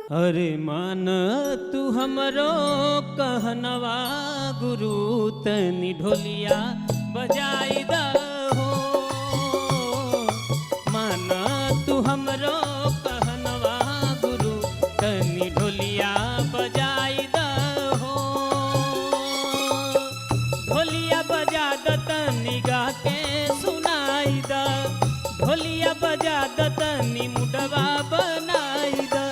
अरे मान तू हमरो कहनवा गुरु तनी ढोलिया बजाई दहो। मान तू हमरो कहनवा गुरु तनी ढोलिया बजाई दहो। ढोलिया बजा द तनी गा के सुनाई द। ढोलिया बजा द तनी मुडवा बनाई द।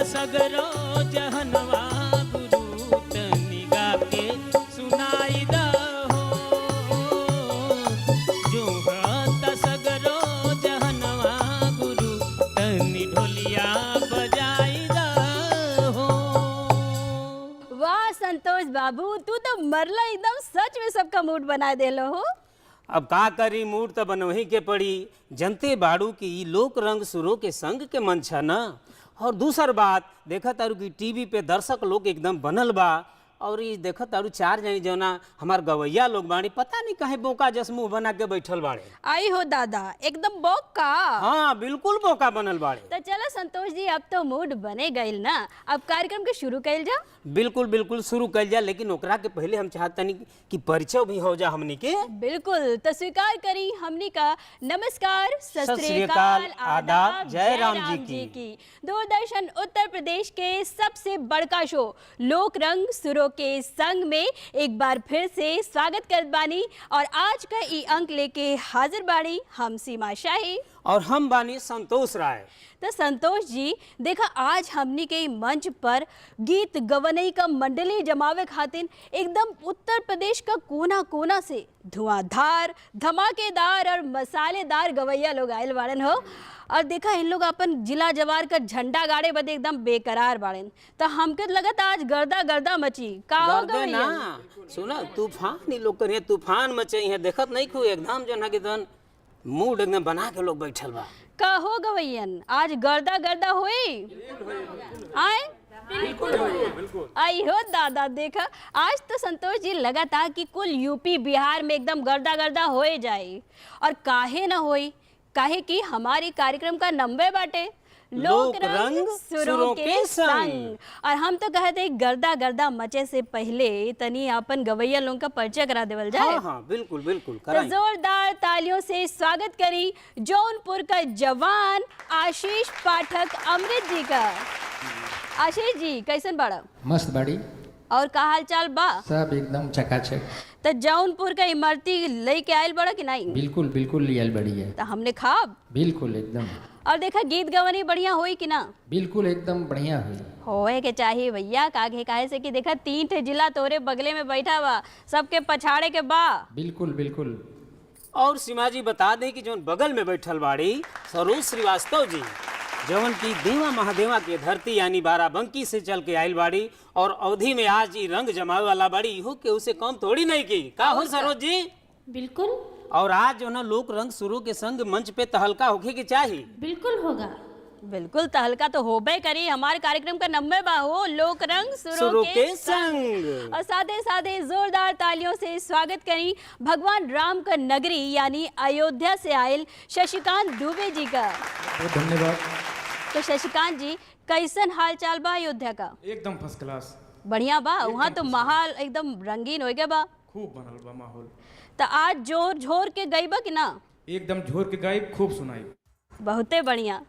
सगरो जहनवा गुरु तनी गा के सुनाई दहो। जो हता सगरो जहनवा गुरु तनी ढोलिया बजाई दहो। वाह संतोष बाबू, तू तो मरला एकदम सच में सबका मूड बना देलो हो। अब का करी, मूड तो बनवही के पड़ी। जनते बाड़ू की लोक रंग सुरों के संग के मन छा न। और दूसर बात देखा तारू कि टीवी पे दर्शक लोग एकदम बनल बा। और ये देखा तारू चार जनी जौना हमार गवैया लोग बाड़ी, पता नहीं कहे बोका जस मुंह बना के बैठल बाड़े। आई हो दादा, एकदम बोका। हाँ बिल्कुल बोका बनल बाड़े। तो चलो संतोष जी, अब तो मूड बने गइल ना, अब कार्यक्रम के शुरू कइल जा। बिल्कुल बिल्कुल शुरू कइल जा, लेकिन ओकरा के पहले हम चाहतनी कि परिचय भी हो जा हमनी के। बिल्कुल, तो स्वीकार करी हमनी का नमस्कार, सत श्री अकाल, आदाब, जय राम जी की। दूरदर्शन उत्तर प्रदेश के सबसे बड़का शो लोक रंग सुरों के संग में एक बार फिर से स्वागत करत बानी। और आज का ई अंक लेके हाजिर बानी हम सीमा शाही और हम बानी संतोष राय। तो संतोष जी देखा, आज हमनी के मंच पर गीत गवनई का मंडली जमावे खातिर एकदम उत्तर प्रदेश का कोना कोना से धुआंधार, धमाकेदार और मसालेदार गवैया लोग आयल बाड़न हो। और देखा, इन लोग अपन जिला जवार का झंडा गाड़े बदे एकदम बेकरार बाड़न। तो हमके लगता आज गर्दा गर्दा मची का हो गवैया। सुना तूफान, इ लोग करिए तूफान मचे है, देखत नहीं खू एकदम जो ना कि तन मूड एकदम बना के लोग बैठल बा। का हो गवैयन, आज गर्दा गर्दा होई आए। बिल्कुल। आई हो दादा, देखा आज तो संतोष जी लगा था कि कुल यूपी बिहार में एकदम गर्दा गर्दा होए जाए। और काहे ना होई, काहे कि हमारे कार्यक्रम का नंबर बाटे लोक रंग सुरों के संग। और हम तो कहते गर्दा गर्दा मचे से पहले तनी अपन गवैया लोगों का परिचय करा देवल जाए। हाँ हाँ बिल्कुल बिल्कुल तो जोरदार तालियों से स्वागत करी जौनपुर का जवान आशीष पाठक अमृत जी का। आशीष जी कैसन बड़ा? मस्त बड़ी। और का हाल चाल बा? सब एकदम चकाचक। तो जौनपुर का इमरती लेके आयल बड़ा कि नहीं? बिल्कुल बिल्कुल लियल बड़ी है। तो हमने खाब बिल्कुल एकदम। और देखा गीत गवनी बढ़िया होई कि ना? बिल्कुल एकदम बढ़िया हुई। होए के चाहिए भैया, काहे काहे से कि देखा 3 ठे जिला तोरे बगले में बैठा बा, सबके पछाड़े के बा। बिल्कुल बिल्कुल। और सीमा जी बता दें कि जोन बगल में बैठल बाड़ी सरोज श्रीवास्तव जी, जवन की देवा महादेवा के धरती यानी बाराबंकी से चल के आयल बाड़ी। और अवधि में आज ये रंग जमावे वाला बाड़ी, इहो के उसे कम थोड़ी नहीं की। का हो सरोज जी? बिल्कुल। और आज जो ना लोक रंग सुरों के संग मंच पे तहलका होके के चाहिए। बिल्कुल होगा। बिल्कुल, तहलका तो होबे करी। हमारे कार्यक्रम का नंबर बा हो लोक रंग सुरों के संग। और साथे साथे जोरदार तालियों से स्वागत करी भगवान राम का नगरी यानी अयोध्या से आयल शशिकांत दुबे जी का। धन्यवाद। तो शशिकांत जी कैसन हाल चाल बा अयोध्या का? एकदम फर्स्ट क्लास। बढ़िया बा, वहाँ तो माहौल एकदम रंगीन हो गया बा। खूब बनल बा माहौल। तो आज जोर झोर के गई बा कि ना? एकदम झोर के गाई, खूब सुनाई। बहुते बढ़िया।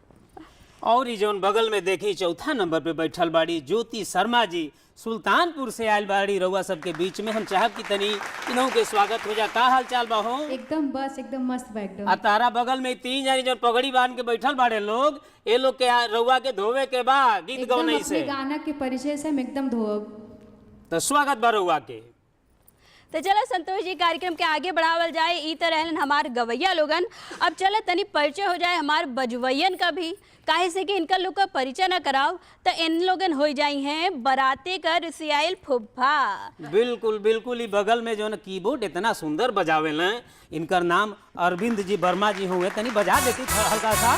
और ये जौन बगल में देखी चौथा नंबर पे बैठल बाड़ी ज्योति शर्मा जी, सुल्तानपुर से आयल बाड़ी रउआ सबके बीच में। हम चाहब कि तनी इन्हों के स्वागत हो जा। का हाल चाल बा हो? एकदम बस एकदम मस्त बा एकदम। आ तारा बगल में 3 जनी जो पगड़ी बांध के बैठल बाड़े लोग, ये लोग के रउआ के धोवे के बा गीत गौनई से। गाना के परिचय से हम एकदम धोब। तो स्वागत बा रउआ के। तो चलो संतोष जी, कार्यक्रम के आगे बढ़ावल जाए। ई तो रहन हमार गवैया लोगन। अब चलो तनी परिचय हो जाए हमार बजवैयन का भी, काहे से कि इनका लोग का परिचय न कराओ तो इन लोगन हो जाई हैं बराते का रसियाइल फुफ्फा। बिल्कुल बिल्कुल। बगल में जो ना कीबोर्ड इतना सुंदर बजावे न, इनकर नाम अरविंद जी वर्मा जी हुए, तनी बजा देती हल्का सा।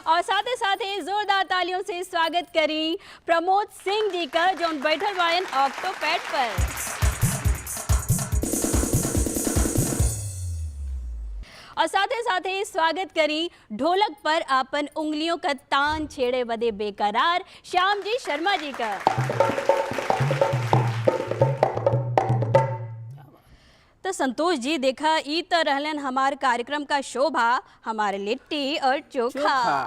और साथ ही जोरदार तालियों से स्वागत करी प्रमोद सिंह जी का जो बैठल वायन ऑक्टोपैड पर। और साथे साथे स्वागत करी ढोलक पर अपन उंगलियों का तान छेड़े बदे बेकरार श्याम जी शर्मा जी का। तो संतोष जी देखा ई तो रहलन हमार कार्यक्रम का शोभा, हमारे लिट्टी और चोखा।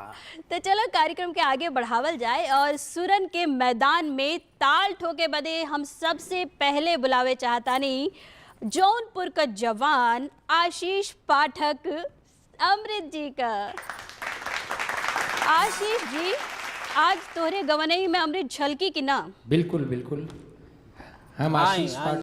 तो चलो कार्यक्रम के आगे बढ़ावल जाए और सुरन के मैदान में ताल ठोके बदे हम सबसे पहले बुलावे चाहतानी जौनपुर का जवान आशीष पाठक अमृत जी का। आशीष जी आज तोहरे गवनई में अमृत झलकी की ना? बिल्कुल बिल्कुल। हम आए, आशीष आए। पाठक